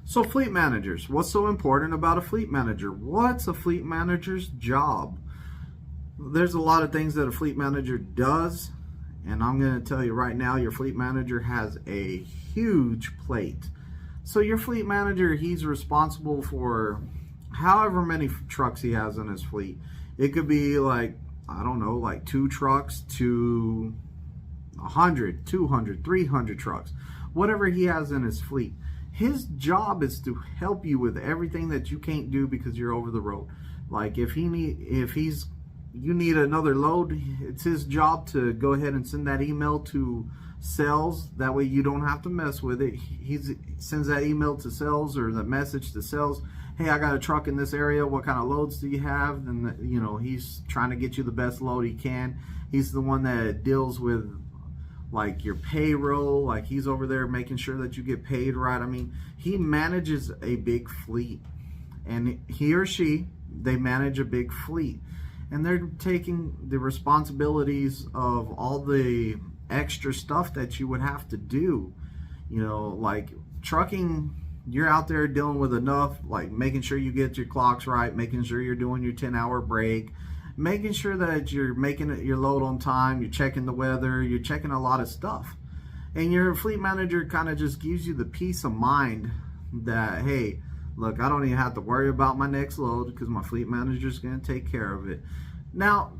So fleet managers, what's so important about a fleet manager? What's a fleet manager's job? There's a lot of things that a fleet manager does, and I'm going to tell you right now, your fleet manager has a huge plate. So your fleet manager, he's responsible for however many trucks he has in his fleet. It could be like, I don't know, like 2 trucks to 100, 200, 300 trucks, whatever he has in his fleet. His job is to help you with everything that you can't do because you're over the road. Like you need another load, it's his job to go ahead and send that email to sales. That way you don't have to mess with it. He sends that email to sales, or the message to sales. Hey, I got a truck in this area. What kind of loads do you have? And you know, he's trying to get you the best load he can. He's the one that deals with like your payroll. Like he's over there making sure that you get paid right. I mean, he manages a big fleet, and he or she, they manage a big fleet, and they're taking the responsibilities of all the extra stuff that you would have to do. You know, like trucking, you're out there dealing with enough, like making sure you get your clocks right, making sure you're doing your 10-hour break, making sure that you're making it your load on time, you're checking the weather, you're checking a lot of stuff. And your fleet manager kind of just gives you the peace of mind that, hey, look, I don't even have to worry about my next load because my fleet manager is going to take care of it. Now,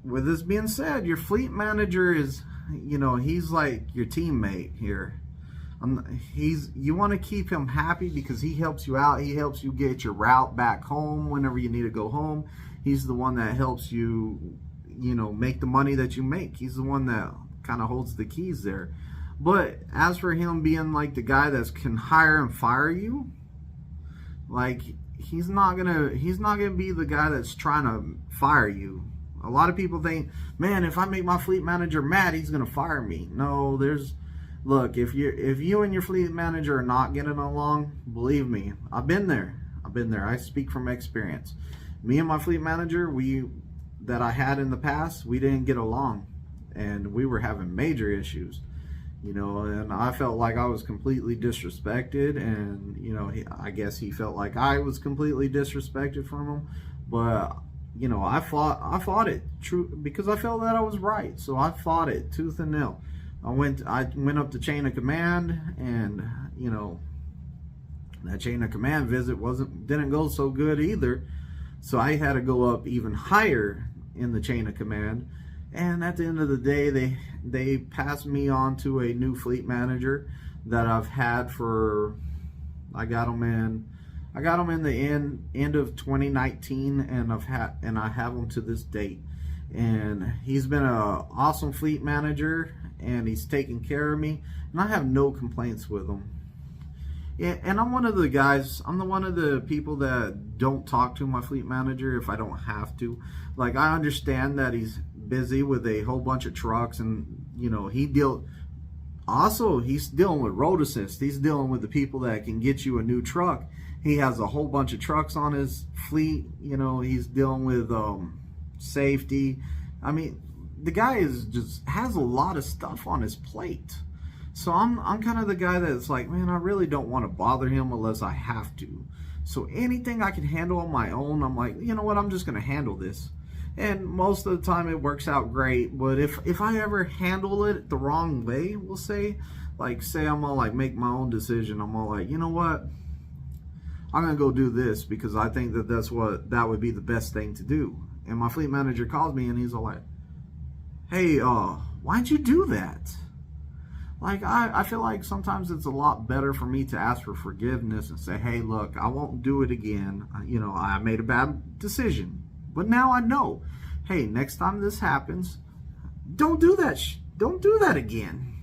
with this being said, your fleet manager is, you know, he's like your teammate here. You want to keep him happy because he helps you out. He helps you get your route back home whenever you need to go home. He's the one that helps you, you know, make the money that you make. He's the one that kind of holds the keys there. But as for him being like the guy that can hire and fire you, like he's not gonna be the guy that's trying to fire you. A lot of people think, man, if I make my fleet manager mad, he's gonna fire me. No, look, if you and your fleet manager are not getting along, believe me, I've been there. I speak from experience. Me and my fleet manager, that I had in the past, we didn't get along, and we were having major issues, you know, and I felt like I was completely disrespected, and you know, I guess he felt like I was completely disrespected from him. But you know, I fought it true because I felt that I was right, so I fought it tooth and nail. I went up the chain of command, and you know, that chain of command visit didn't go so good either. So I had to go up even higher in the chain of command, and at the end of the day, they passed me on to a new fleet manager that I've had for, I got him in the end of 2019, and I have him to this date, and he's been an awesome fleet manager, and he's taking care of me, and I have no complaints with him. Yeah, and I'm one of the people that don't talk to my fleet manager if I don't have to. Like, I understand that he's busy with a whole bunch of trucks, and you know, he's dealing with road assist. He's dealing with the people that can get you a new truck. He has a whole bunch of trucks on his fleet. You know, he's dealing with safety. I mean, the guy has a lot of stuff on his plate. So I'm kind of the guy that's like, man, I really don't want to bother him unless I have to. So anything I can handle on my own, I'm like, you know what, I'm just going to handle this. And most of the time it works out great. But if I ever handle it the wrong way, we'll say I'm gonna like make my own decision. I'm all like, you know what, I'm gonna go do this because I think that would be the best thing to do. And my fleet manager calls me and he's all like, hey, why'd you do that? Like, I feel like sometimes it's a lot better for me to ask for forgiveness and say, hey, look, I won't do it again. You know, I made a bad decision, but now I know, hey, next time this happens, don't do that. Don't do that again.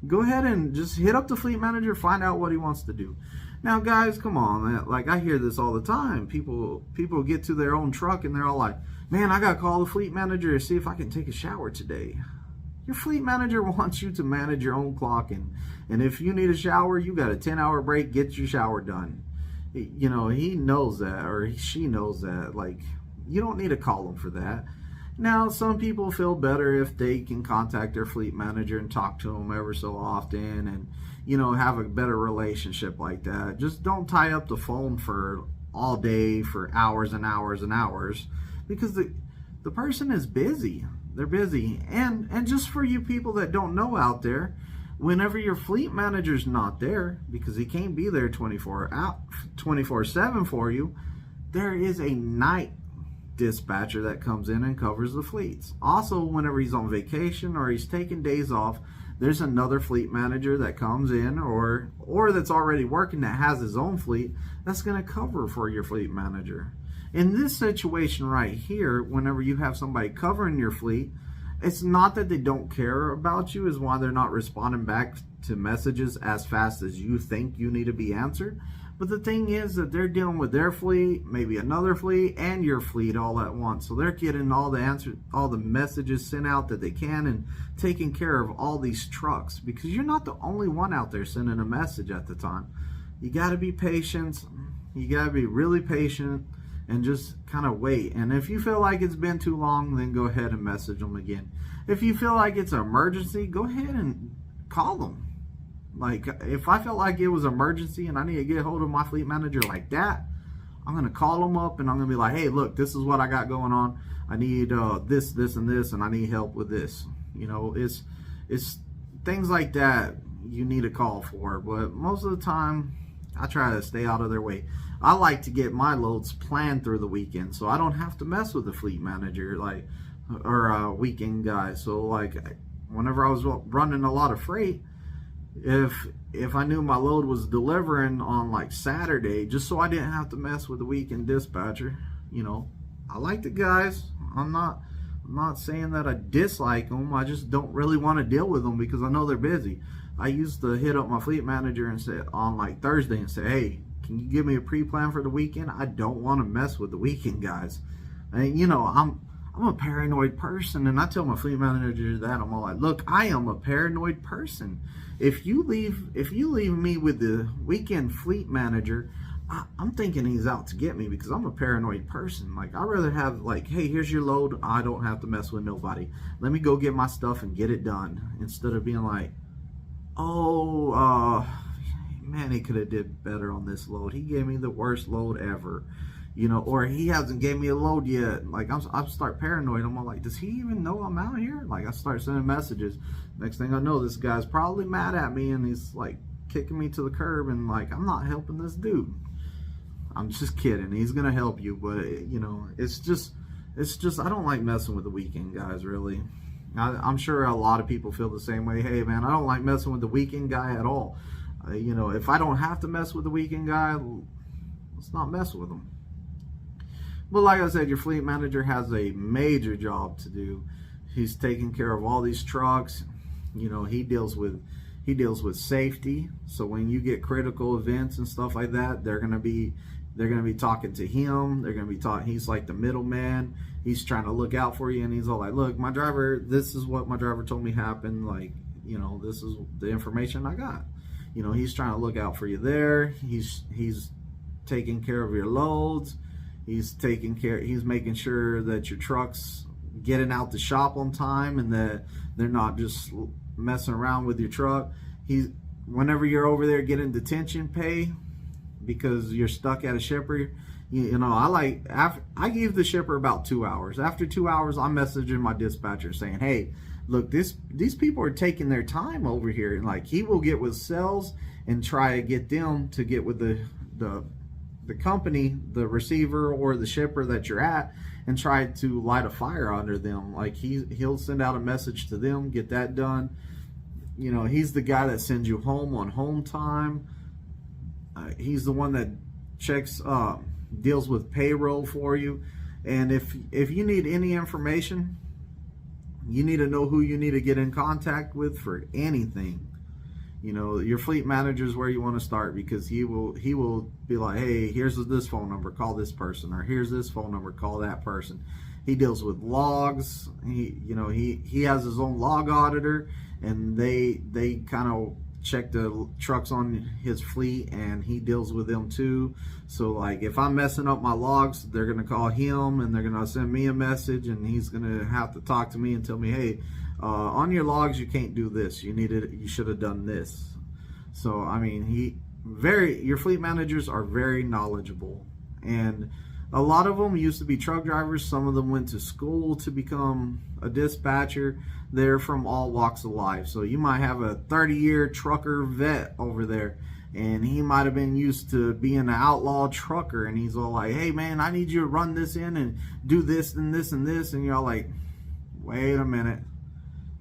Go ahead and just hit up the fleet manager, find out what he wants to do. Now, guys, come on. Like, I hear this all the time. People get to their own truck and they're all like, man, I got to call the fleet manager to see if I can take a shower today. Your fleet manager wants you to manage your own clock, and if you need a shower, you got a 10-hour break, get your shower done. You know, he knows that, or she knows that. Like, you don't need to call him for that. Now, some people feel better if they can contact their fleet manager and talk to them ever so often and, have a better relationship like that. Just don't tie up the phone for all day for hours and hours and hours, because the person is busy. They're busy. And just for you people that don't know out there, whenever your fleet manager's not there, because he can't be there 24/7 for you, there is a night dispatcher that comes in and covers the fleets. Also, whenever he's on vacation or he's taking days off, there's another fleet manager that comes in or that's already working that has his own fleet that's going to cover for your fleet manager. In this situation right here, whenever you have somebody covering your fleet, it's not that they don't care about you, is why they're not responding back to messages as fast as you think you need to be answered. But the thing is that they're dealing with their fleet, maybe another fleet, and your fleet all at once. So they're getting all the answers, all the messages sent out that they can, and taking care of all these trucks, because you're not the only one out there sending a message at the time. You got to be patient. You got to be really patient and just kind of wait. And if you feel like it's been too long, then go ahead and message them again. If you feel like it's an emergency, go ahead and call them. Like, if I felt like it was an emergency and I need to get a hold of my fleet manager like that, I'm going to call them up and I'm going to be like, hey, look, this is what I got going on. I need this, and this, and I need help with this. It's things like that you need a call for. But most of the time, I try to stay out of their way. I like to get my loads planned through the weekend, so I don't have to mess with the fleet manager or a weekend guy. So like, whenever I was running a lot of freight, if I knew my load was delivering on like Saturday, just so I didn't have to mess with the weekend dispatcher, I like the guys. I'm not saying that I dislike them. I just don't really want to deal with them because I know they're busy. I used to hit up my fleet manager and say on like Thursday and say, hey, can you give me a pre-plan for the weekend? I don't want to mess with the weekend guys. And I'm a paranoid person, and I tell my fleet manager that. I'm all like, look, I am a paranoid person. If you leave me with the weekend fleet manager, I'm thinking he's out to get me, because I'm a paranoid person. Like, I'd rather have like, hey, here's your load. I don't have to mess with nobody. Let me go get my stuff and get it done, instead of being like, oh, man, he could have did better on this load. He gave me the worst load ever. Or he hasn't gave me a load yet. Like, I start paranoid. I'm all like, does he even know I'm out here? Like, I start sending messages. Next thing I know, this guy's probably mad at me, and he's like kicking me to the curb, and like, I'm not helping this dude. I'm just kidding. He's gonna help you, but it's just I don't like messing with the weekend guys, really. I'm sure a lot of people feel the same way. Hey, man, I don't like messing with the weekend guy at all. If I don't have to mess with the weekend guy, let's not mess with him. But like I said, your fleet manager has a major job to do. He's taking care of all these trucks. He deals with safety. So when you get critical events and stuff like that, they're gonna be talking to him. They're gonna be talking. He's like the middleman. He's trying to look out for you, and he's all like, look, my driver, this is what my driver told me happened. Like, this is the information I got. He's trying to look out for you there. He's taking care of your loads. He's making sure that your truck's getting out the shop on time, and that they're not just messing around with your truck. Whenever you're over there getting detention pay because you're stuck at a shipper, I give the shipper about 2 hours. After 2 hours, I'm messaging my dispatcher saying, hey, look, these people are taking their time over here. And like, he will get with sales and try to get them to get with the company, the receiver or the shipper that you're at, and try to light a fire under them. Like, he'll send out a message to them, get that done. He's the guy that sends you home on home time. He's the one that checks, deals with payroll for you. And if you need any information, you need to know who you need to get in contact with for anything. Your fleet manager is where you want to start, because he will be like, hey, here's this phone number, call this person, or here's this phone number, call that person. He deals with logs. He has his own log auditor, and they kind of check the trucks on his fleet, and he deals with them too. So like if I'm messing up my logs, they're gonna call him and they're gonna send me a message, and he's gonna have to talk to me and tell me, hey, on your logs you can't do this, you should have done this. So I mean, your fleet managers are very knowledgeable, and a lot of them used to be truck drivers. Some of them went to school to become a dispatcher. They're from all walks of life. So you might have a 30-year trucker vet over there, and he might have been used to being an outlaw trucker, and he's all like, hey man, I need you to run this in and do this and this and this, and you're all like, wait a minute,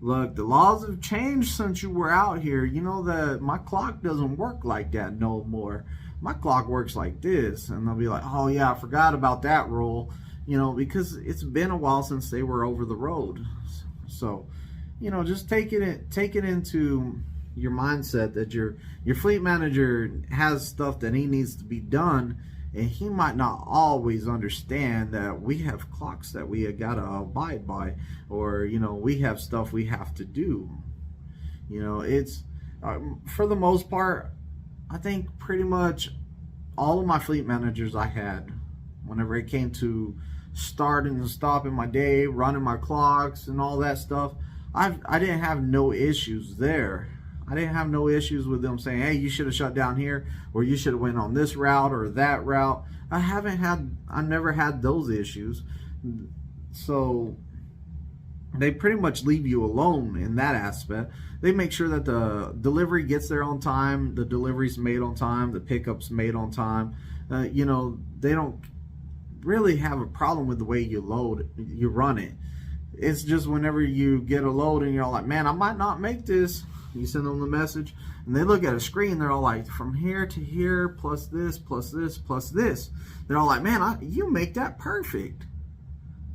look, the laws have changed since you were out here. You know that my clock doesn't work like that no more. My clock works like this. And they'll be like, oh yeah, I forgot about that rule, you know, because it's been a while since they were over the road. So, you know, just take it into your mindset that your fleet manager has stuff that he needs to be done, and he might not always understand that we have clocks that we gotta abide by, or you know, we have stuff we have to do. You know, it's for the most part, I think pretty much all of my fleet managers I had, whenever it came to starting and stopping my day, running my clocks and all that stuff, I didn't have no issues there. I didn't have no issues with them saying, hey, you should have shut down here, or you should have went on this route or that route. I never had those issues. So they pretty much leave you alone in that aspect. They make sure that the delivery gets there on time, the delivery's made on time, the pickup's made on time. You know, they don't really have a problem with the way you run it. It's just whenever you get a load and you're like, man, I might not make this. You send them the message, and they look at a screen. They're all like, from here to here, plus this, plus this, plus this. They're all like, man, you make that perfect.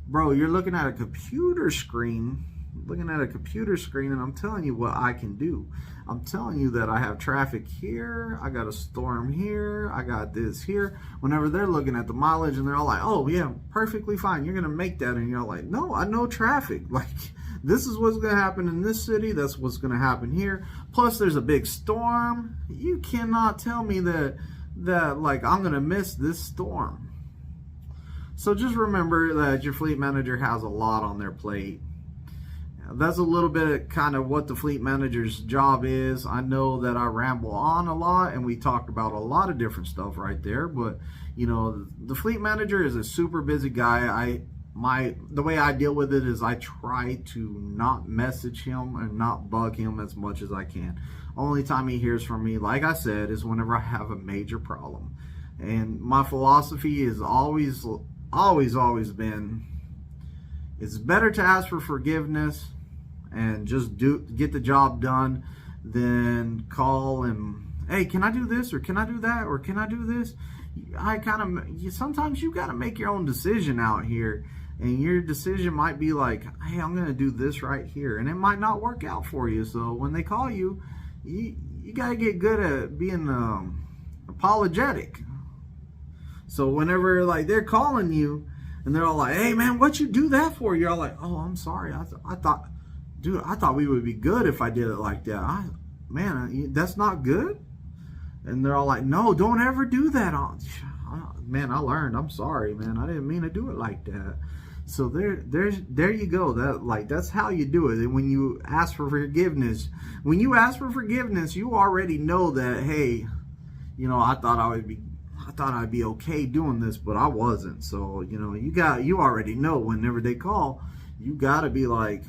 Bro, you're looking at a computer screen, and I'm telling you what I can do. I'm telling you that I have traffic here, I got a storm here, I got this here. Whenever they're looking at the mileage, and they're all like, oh yeah, perfectly fine, you're gonna make that, and you're like, no, I know traffic. Like, this is what's gonna happen in this city, that's what's gonna happen here. Plus there's a big storm. You cannot tell me that like I'm gonna miss this storm. So just remember that your fleet manager has a lot on their plate. That's a little bit of kind of what the fleet manager's job is. I know that I ramble on a lot, and we talked about a lot of different stuff right there, but you know, the fleet manager is a super busy guy. The way I deal with it is I try to not message him and not bug him as much as I can. Only time he hears from me, like I said, is whenever I have a major problem. And my philosophy is always been, it's better to ask for forgiveness and just get the job done than call and, hey, can I do this, or can I do that, or can I do this? Sometimes you got to make your own decision out here, and your decision might be like, hey, I'm going to do this right here, and it might not work out for you. So when they call you, you got to get good at being apologetic. So whenever like they're calling you and they're all like, hey man, what you do that for? You're all like, oh, I'm sorry. I thought we would be good if I did it like that. Man, that's not good. And they're all like, no, don't ever do that. Man, I learned. I'm sorry, man. I didn't mean to do it like that. So there you go. That's how you do it. And when you ask for forgiveness, you already know that, hey, you know, I thought I'd be okay doing this, but I wasn't. So, you know, you already know whenever they call, you got to be like,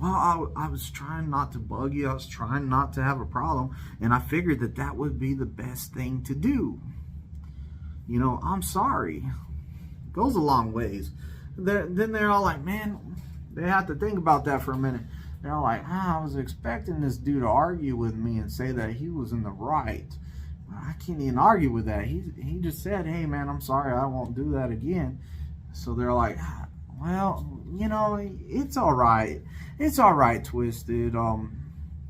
well, I was trying not to bug you. I was trying not to have a problem, and I figured that would be the best thing to do. You know, I'm sorry. It goes a long ways. Then they're all like, man, they have to think about that for a minute. They're all like, I was expecting this dude to argue with me and say that he was in the right. I can't even argue with that. He just said, hey man, I'm sorry, I won't do that again. So they're like, well, you know, it's all right. It's all right, Twisted.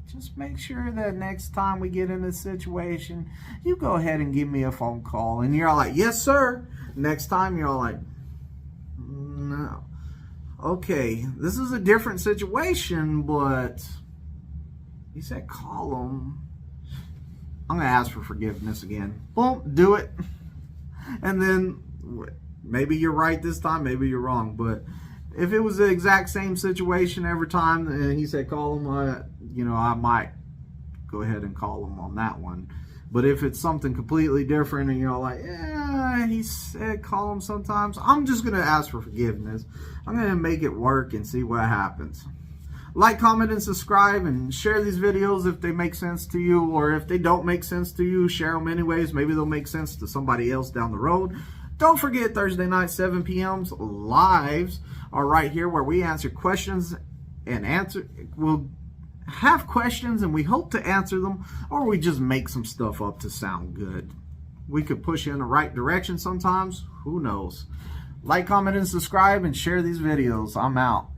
Just make sure that next time we get in a situation, you go ahead and give me a phone call. And you're all like, yes sir. Next time you're all like, no. Okay, this is a different situation, but he said call him. I'm going to ask for forgiveness again. Boom, do it. And then maybe you're right this time, maybe you're wrong. But if it was the exact same situation every time, and he said call him, I might go ahead and call him on that one. But if it's something completely different and you're like, yeah, he said call him sometimes, I'm just going to ask for forgiveness. I'm going to make it work and see what happens. Like, comment, and subscribe, and share these videos if they make sense to you, or if they don't make sense to you, share them anyways. Maybe they'll make sense to somebody else down the road. Don't forget, Thursday night, 7 p.m. lives are right here where we answer questions and we'll have questions and we hope to answer them, or we just make some stuff up to sound good. We could push you in the right direction sometimes. Who knows? Like, comment, and subscribe, and share these videos. I'm out.